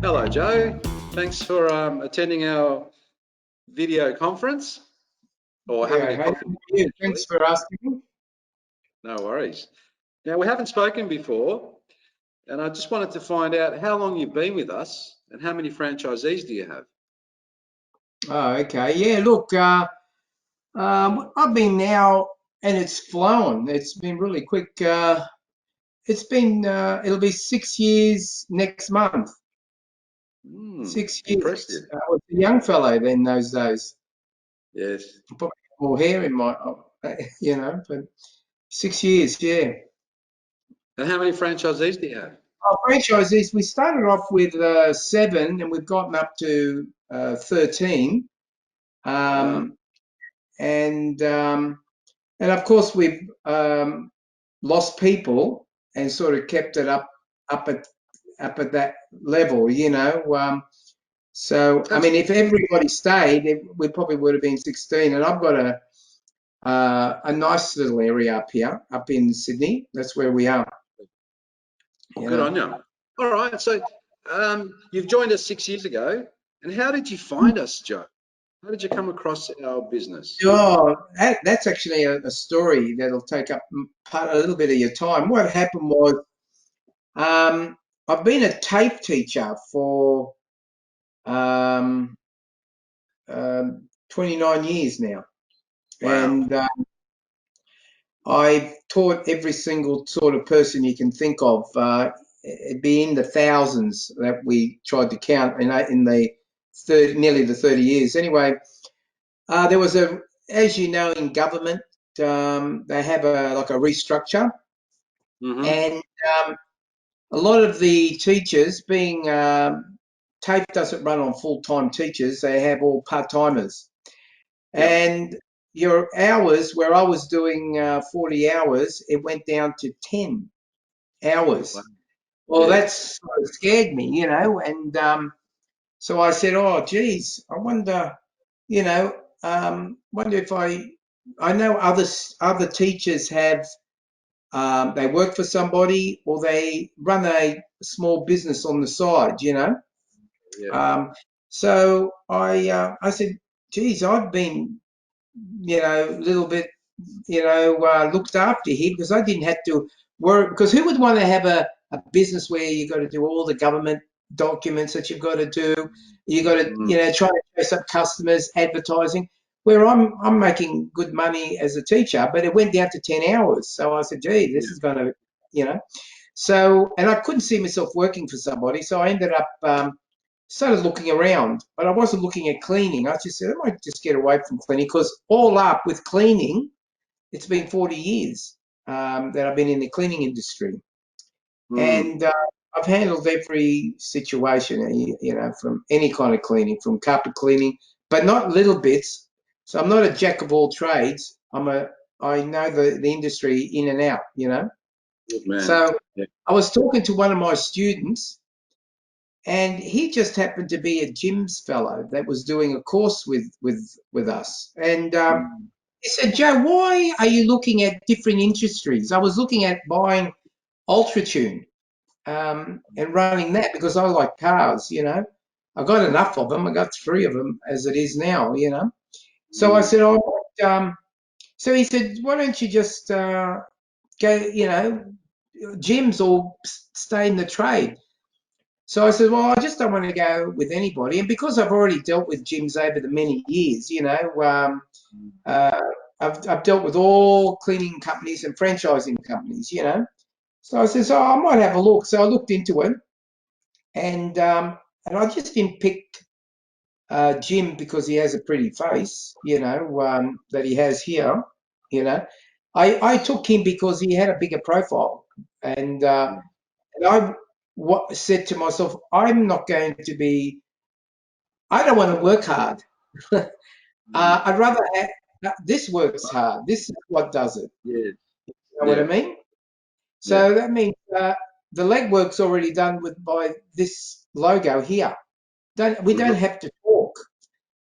Hello, Joe. Thanks for attending our video conference, or having a Yeah, coffee. hey, thanks for asking. No worries. Now, we haven't spoken before, and I just wanted to find out how long you've been with us and how many franchisees do you have? Oh, okay. Yeah, look, I've been now, and it's flown. It's been really quick. It'll be 6 years next month. 6 years. Impressive. I was a young fellow then those days. Yes. Probably more hair in my, but 6 years, yeah. And how many franchisees do you have? Our franchisees, we started off with 7, and we've gotten up to 13. Wow. Um, and of course we've lost people and sort of kept it up at that level, so I That's mean, if everybody stayed, we probably would have been 16. And I've got a nice little area up here, up in Sydney. That's where we are. good on you. All right. So you've joined us 6 years ago, and how did you find us, Joe? How did you come across our business? Oh, that's actually a story that'll take up a little bit of your time. What happened was, I've been a TAFE teacher for um, 29 years now, Wow. and I've taught every single sort of person you can think of. It'd be in the thousands that we tried to count in the nearly the 30 years. Anyway, there was as you know, in government, they have like a restructure, Mm-hmm. and a lot of the teachers, being TAFE doesn't run on full-time teachers; they have all part-timers. Yeah. And your hours, where I was doing 40 hours, it went down to 10 Wow. hours. Well, Yeah. that sort of scared me, and so I said, oh, geez, I wonder, wonder if I know other teachers have, they work for somebody or they run a small business on the side. Yeah. Um, so I said, geez, I've been, a little bit, looked after here because I didn't have to worry. Because who would want to have a business where you got to do all the government documents that you've got to do? You got to, Mm. try to chase up customers, advertising. Where I'm making good money as a teacher, but it went down to 10 hours. So I said, gee, this is going to, you know. So, and I couldn't see myself working for somebody. So I ended up started looking around, but I wasn't looking at cleaning. I just said, I might just get away from cleaning because all up with cleaning, it's been 40 years that I've been in the cleaning industry. Mm. And I've handled every situation, from any kind of cleaning, from carpet cleaning, but not little bits. So I'm not a jack of all trades. I know the industry in and out. Good man. So Yeah. I was talking to one of my students, and he just happened to be a Jim's fellow that was doing a course with us. And Mm. he said, Joe, why are you looking at different industries? I was looking at buying Ultratune and running that because I like cars. I got enough of them. I got 3 of them as it is now. So I Mm. said, oh, so he said, why don't you just go, gyms or stay in the trade? So I said, well, I just don't want to go with anybody. And because I've already dealt with gyms over the many years, uh, I've dealt with all cleaning companies and franchising companies. So I said, so I might have a look. So I looked into it, and I just didn't pick Jim because he has a pretty face, that he has here. You know, I took him because he had a bigger profile, and I said to myself, I'm not going to be. I don't want to work hard. Mm. I'd rather have this works hard. This is what does it. Yeah. You know what I Yeah. mean? Yeah. So that means the legwork's already done by this logo here. We Mm-hmm. don't have to talk,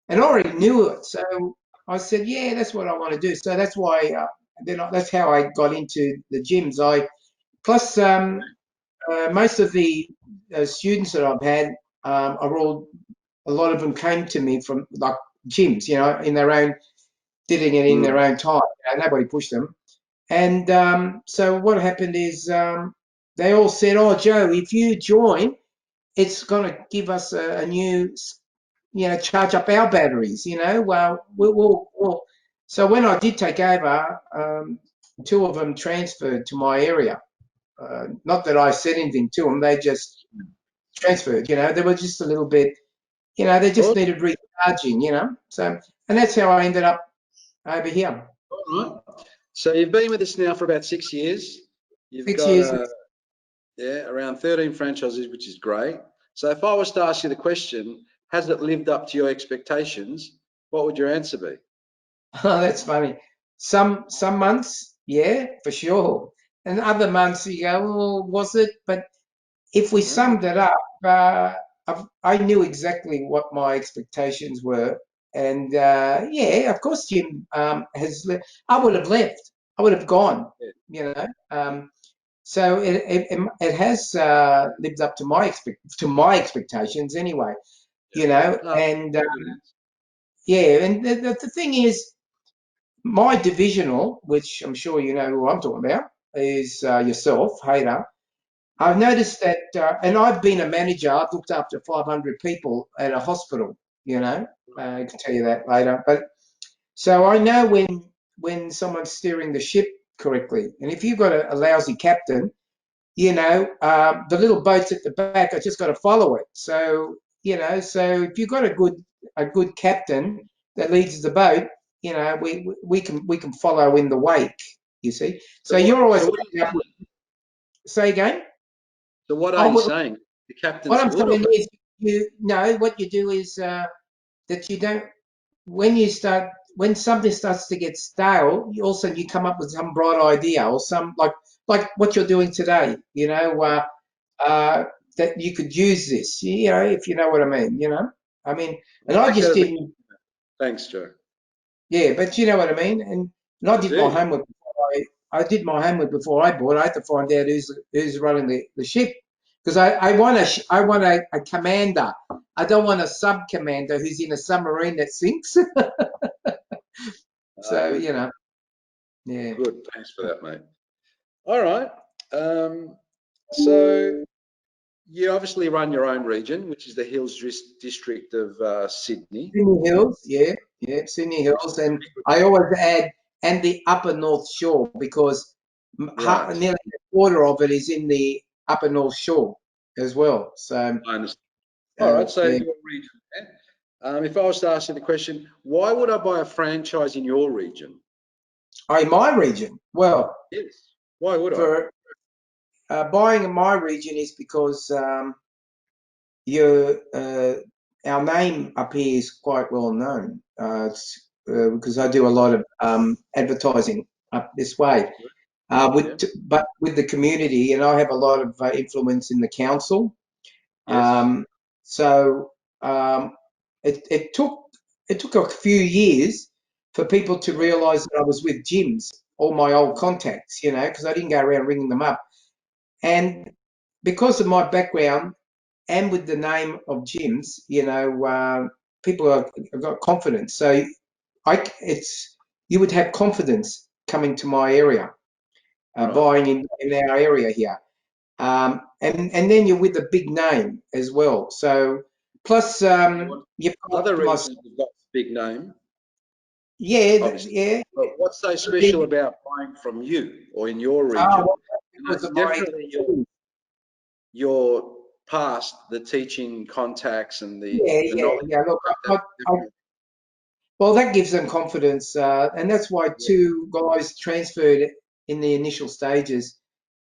and I already knew it. So I said, yeah, that's what I want to do. So that's why that's how I got into the gyms. I plus most of the students that I've had, are all, a lot of them came to me from like gyms, you know, in their own, did it in their own time. You know, nobody pushed them. And so what happened is they all said, "Oh, Joe, if you join, it's going to give us a new, you know, charge up our batteries." You know, well, we'll. So when I did take over, two of them transferred to my area. Not that I said anything to them; they just transferred. You know, they were just a little bit. You know, they just needed recharging. You know, so and that's how I ended up over here. All right. So you've been with us now for about 6 years. You've 6 got years. around 13 franchises, which is great. So if I was to ask you the question, has it lived up to your expectations? What would your answer be? Oh, that's funny. Some months, yeah, for sure. And other months you go, "Oh, was it?" But if we summed it up, I knew exactly what my expectations were. And yeah, of course, Jim has. I would have left. I would have gone. Yeah. You know. So it has lived up to my expectations anyway. You know, Oh, and yeah, and the thing is, my divisional, which I'm sure you know who I'm talking about, is yourself, Haydar. I've noticed that, and I've been a manager. I've looked after 500 people at a hospital. You know, I can tell you that later. But so I know when someone's steering the ship correctly, and if you've got a lousy captain, you know, the little boats at the back are just got to follow it. So you know, so if you've got a good captain that leads the boat, you know, we can follow in the wake. You see, so you're always so what are you saying? say again. So what are you Oh, saying? The what captain's I'm good or saying bad? is, you know, what you do is that you don't. When something starts to get stale, you come up with some bright idea or some like what you're doing today. You know, uh, that you could use this. You know, if you know what I mean. You know, I mean, and I I take that just as a didn't. compliment. Thanks, Joe. Yeah, but you know what I mean. And I I did my do. homework. I did my homework before I bought. I had to find out who's running the ship because I want a commander. I don't want a sub commander who's in a submarine that sinks. So Good. you know, yeah. Good. Thanks for that, mate. All right. Um, so you obviously run your own region, which is the District of Sydney. Sydney Hills, yeah, yeah, Sydney Which is Hills, a and pretty good I region. always add and the Upper North Shore because Right. nearly a quarter of it is in the Upper North Shore as well. So, I understand. All right. So yeah. your region there. If I was to ask you the question, why would I buy a franchise in your region? Oh, in my region, well, Yes. Why would I? for buying in my region is because you our name up here is quite well known. Because I do a lot of advertising up this way. Yeah. But with the community, and I have a lot of influence in the council. Yes. So um, it took a few years for people to Right. realise that I was with gyms, all my old contacts, you know, because I didn't go around ringing them up. And because of my background and with the name of gyms, you know, people have got confidence. So it's you would have confidence coming to my area, Right. buying in our area here. And then you're with a big name as well. So plus What you've got other my regions have got big name, obviously. yeah. But what's so special about buying from you or in your Oh, region? well, You because know, of my definitely expertise. your past, the teaching contacts and the Yeah, knowledge yeah. Look, that definitely. well, that gives them confidence, and that's why Yeah. two guys transferred in the initial stages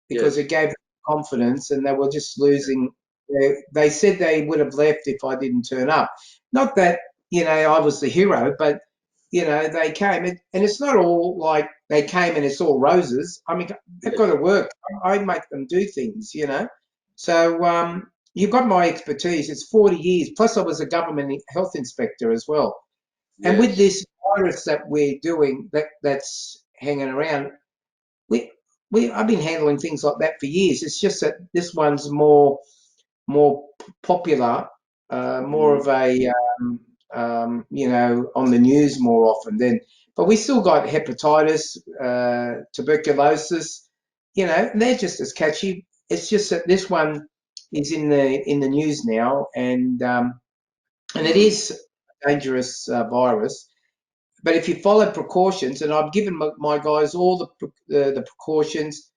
because Yes. it gave them confidence, and they were just Yeah. losing. They said they would have left if I didn't turn up. Not that you know I was the hero, but you know they came, and it's not all like they came and it's all roses. I mean, they've got Yes. to work. I make them do things, you know. So you've got my expertise. It's 40 years. Plus, I was a government health inspector as well. And with Yes. this virus that we're doing, that's hanging around, we I've been handling things like that for years. It's just that this one's more popular more of a you know, on the news more often then. But we still got hepatitis, tuberculosis, you know, and they're just as catchy. It's just that this one is in the news now, and it is a dangerous virus. But if you follow precautions, and I've given my guys all the precautions.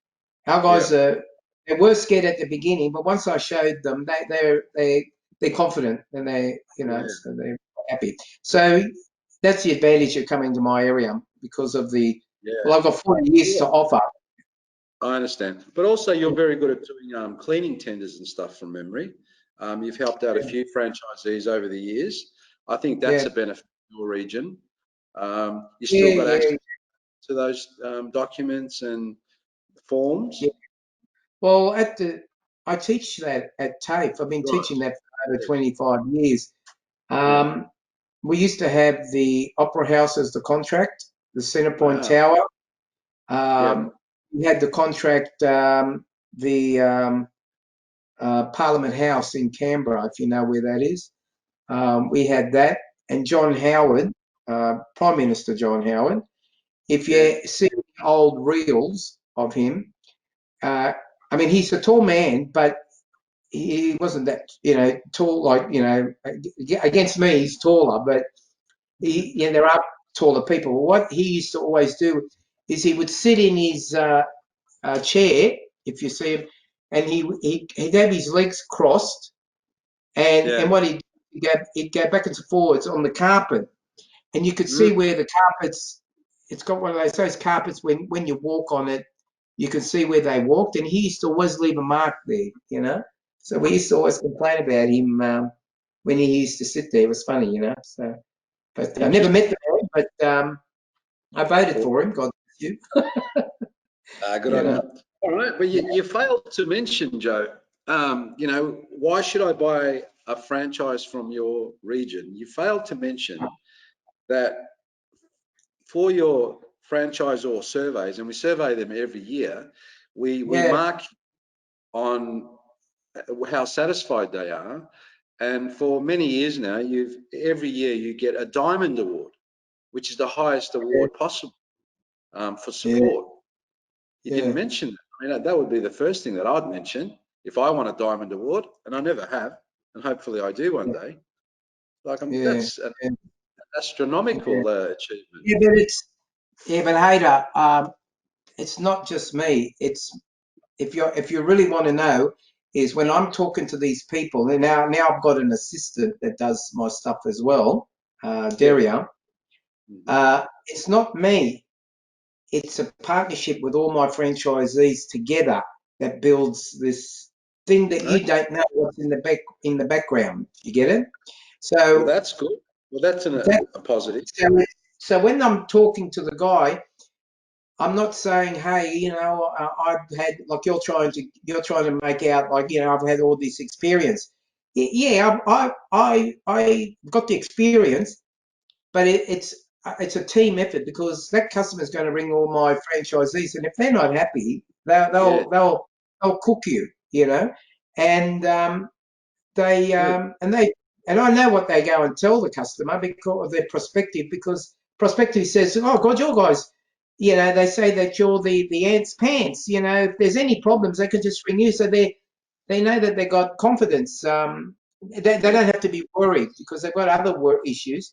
Our guys Yeah. they were scared at the beginning, but once I showed them, they're confident, and they, you know, Yeah. so they're happy. So that's the advantage of coming to my area, because of the, Yeah. well, I've got 40 years Yeah. to offer. I understand. But also, you're very good at doing cleaning tenders and stuff from memory. You've helped out a few franchisees over the years. I think that's Yeah, a benefit of your region. You still yeah, got yeah, access to those documents and forms. yeah. Well, I teach that at TAFE. I've been Right. teaching that for over Yeah. 25 years. Yeah. Um, we used to have the Opera House as the contract, the Centrepoint Wow. Tower. Yeah. We had the contract, the Parliament House in Canberra, if you know where that is. We had that, and John Howard, Prime Minister John Howard. If Yeah. you see old reels of him, uh, I mean, he's a tall man, but he wasn't that, you know, tall. Like, you know, against me, he's taller, but yeah, there are taller people. What he used to always do is he would sit in his chair, if you see him, and he'd have his legs crossed, and Yeah. what he'd go backwards and forwards on the carpet, and you could Mm. see where the carpets. It's got one of those carpets when you walk on it, you can see where they walked, and he used to always leave a mark there, you know. So we used to always complain about him when he used to sit there. It was funny, you know. So, but I never Interesting. met the man, but I voted Well, for him. God bless you. good You on know. you. All right, but you failed to mention, Joe. Why should I buy a franchise from your region? You failed to mention that for your franchisor surveys, and we survey them every year, we Yeah, mark on how satisfied they are. And for many years now, every year you get a diamond award, which is the highest yeah, award possible for yeah, support. You didn't yeah, mention that. I mean, that would be the first thing that I'd mention if I won a diamond award, and I never have, and hopefully I do one day. Like, yeah, that's an yeah, yeah. astronomical achievement. Yeah, but Haydar, it's not just me. It's if you really want to know, is when I'm talking to these people, and now I've got an assistant that does my stuff as well, Yeah. Daria. Hmm. It's not me. It's a partnership with all my franchisees together that builds this thing that you Okay. don't know what's in the background. You get it? Well, So that's good. Well, that's that a positive. so, so when I'm talking to the guy, I'm not saying, hey, you know, I've had like you're trying to make out like, you know, I've had all this experience. Yeah, I got the experience, but it's a team effort, because that customer is going to ring all my franchisees, and if they're not happy, Yeah. they'll cook you, you know, and they Good. and I know what they go and tell the customer because of their prospective, because prospective says, oh God, your guys, you know, they say that you're the ants pants, you know, if there's any problems they can just ring you, so they know that they got confidence. They Yeah. don't have to be worried because they've got other work issues,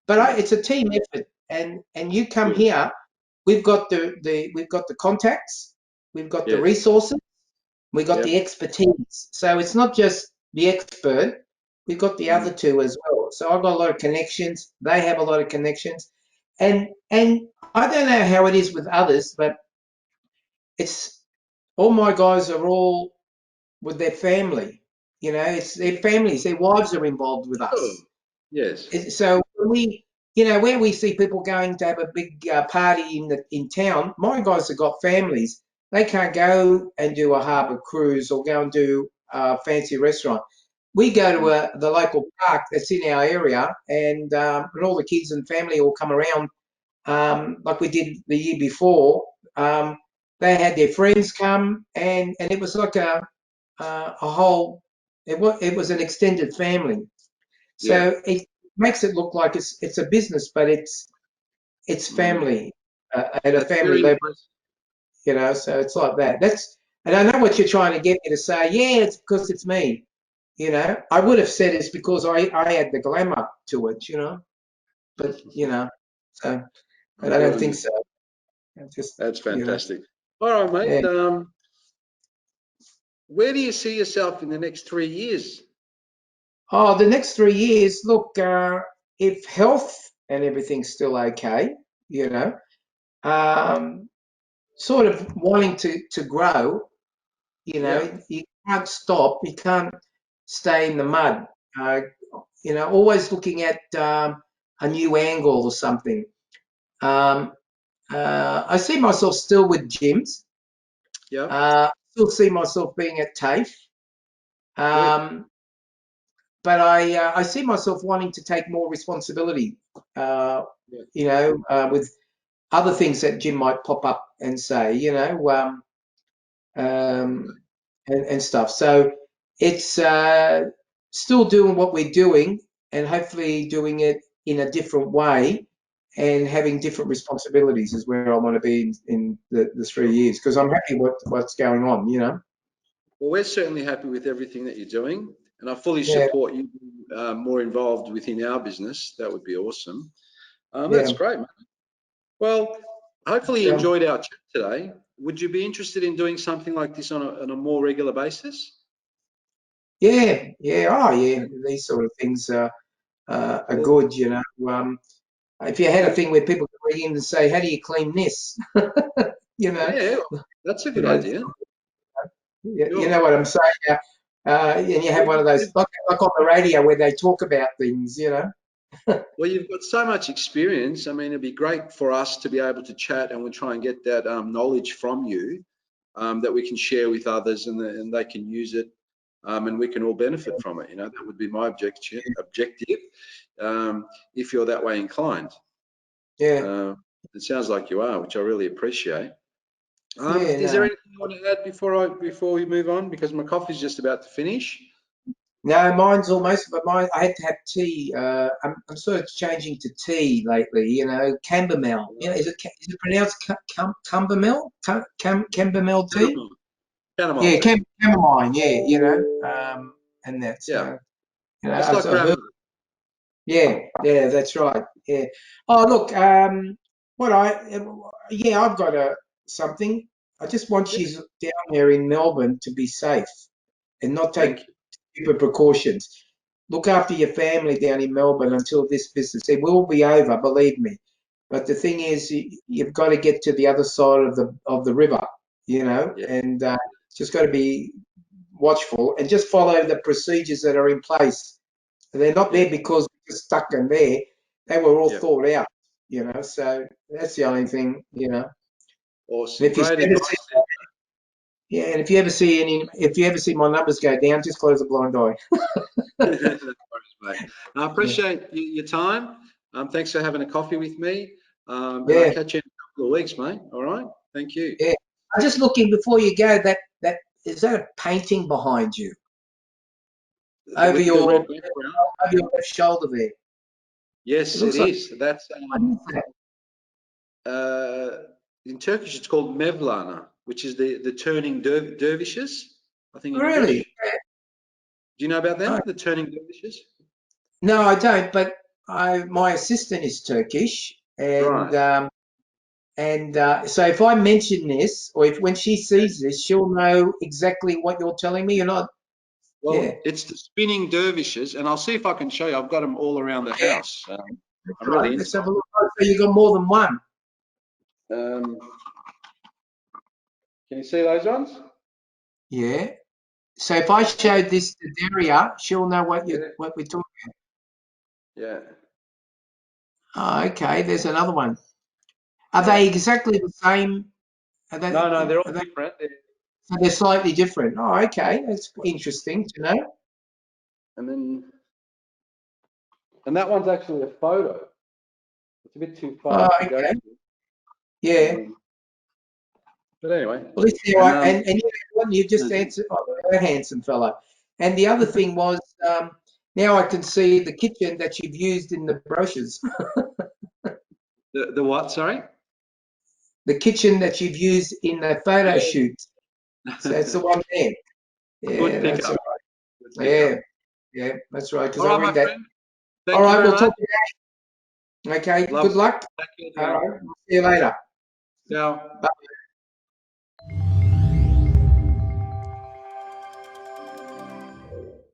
but Yeah. it's a team effort, and you come Good. here, we've got the contacts, we've got the Yes. resources, we got the Yep. expertise. So it's not just the expert, we've got the Mm. other two as well. So I've got a lot of connections. They have a lot of connections. And I don't know how it is with others, but it's all my guys are all with their family. You know, it's their families, their wives are involved with Sure. us. Yes. So when you know, where we see people going to have a big party in town, my guys have got families. They can't go and do a harbour cruise or go and do a fancy restaurant. We go to Mm. the local park that's in our area, and all the kids and family all come around, like we did the year before. Um, they had their friends come, and it was like a whole. It was an extended family. Yeah. So it makes it look like it's a business, but it's family at a That's family very level, impressive. So it's like that. And I know what you're trying to get me to say. Yeah, it's because it's me. I would have said it's because I had the glamour to it. But so but I Good don't on think you. so. I just That's fantastic. All right, yeah. mate. Where do you see yourself in the next 3 years? Oh, the next 3 years. Look, if health and everything's still okay, you know, um, sort of wanting to grow. Yeah. You can't stop. You can't stay in the mud. Uh, always looking at a new angle or something. Um, I see myself still with gyms. Yeah. Still see myself being at TAFE. Good. Um, but I see myself wanting to take more responsibility. Yeah. With other things that Jim might pop up and say. Um, and stuff. So it's still doing what we're doing and hopefully doing it in a different way and having different responsibilities is where I want to be in the Sure. 3 years because I'm happy what's going on. Well, we're certainly happy with everything that you're doing, and I fully Yeah, support you being more involved within our business. That would be awesome. That's yeah. great, mate. Well, hopefully you Um, enjoyed our chat today. Would you be interested in doing something like this on a more regular basis? yeah. Oh, yeah. These sort of things are Well, good. If you had a we, thing where people could ring in and say, "How do you clean this?" you know, yeah, that's a you good know, idea. you know Sure. what I'm saying. And you have Well, one of those like on the radio where they talk about things. well, you've got so much experience. I mean, it'd be great for us to be able to chat and we'll try and get that knowledge from you that we can share with others and they can use it and we can all benefit from it. That would be my objective if you're that way inclined. Yeah, Uh, it sounds like you are, which I really appreciate. yeah, Is there no. anything you want to add before we move on? Because my coffee's just about to finish. No, mine's almost, but mine, I had to have tea. I'm sort of changing to tea lately, chamomile. Is it pronounced chamomile? Chamomile tea? Chamomile, chamomile Yeah, tea. chamomile, yeah, and that's, Yeah, just like so herb. grandmother. Yeah, that's right. Yeah. Oh, look, yeah, I've got something. I just want Yeah, you down there in Melbourne to be safe and not take thank you. stupid precautions. Look after your family down in Melbourne until this business. It will be over, believe me. But the thing is, you've got to get to the other side of the river, Yeah, and just got to be watchful and just follow the procedures that are in place. They're not yeah, there because we're just stuck in there. They were all yeah. thought out. So that's the only thing. And Awesome. if you Great ever see, advice there. yeah, and if you ever see my numbers go down, just close a blind eye. No worries, mate. I Yeah, appreciate your time. Thanks for having a coffee with me. And I'll yeah, catch you in a couple of weeks, mate. All right. Thank you. yeah. I'm just looking before you go. That is that a painting behind you over With the your red background. over your left shoulder there? It Yes, it looks like is. That's what is that? uh, in Turkish. It's called Mevlana, which is the turning dervishes. I think in Really? English. Do you know about Oh, them? The turning dervishes. no, I don't. But my assistant is Turkish, and Right. so if I mention this, or if when she sees this, she'll know exactly what you're telling me. You're not, yeah. Well, it's the spinning dervishes, and I'll see if I can show you. I've got them all around the Yeah, house. that's I'm right. really into Let's have a look. Oh, so you got more than one. them. Can you see those ones? Yeah. So if I Yeah. showed this to Daria, she'll know Yeah. what we're talking. Yeah. Oh, okay. There's another one. Are Yeah. they exactly the same? Are they, No, they're are all they, different. so they're slightly different? Oh, okay. That's interesting to know. And then, and that one's actually a photo. It's a bit too Oh, far to go okay. to. Yeah. Um, but anyway, Well, this is and right. And you know what? You just there's- answered, a handsome fellow. And the other thing was, Now I can see the kitchen that you've used in the brochures. The what? Sorry. The kitchen that you've used in the photo Yeah. shoot. So it's the one there. Good Yeah, that's pickup. right. Good Yeah, pickup. yeah, that's right. Because All I right, my read that. friend. All Thank you right, very we'll much. talk again. Okay, Love. good luck. Take care All now. right, see you later. Ciao. Bye.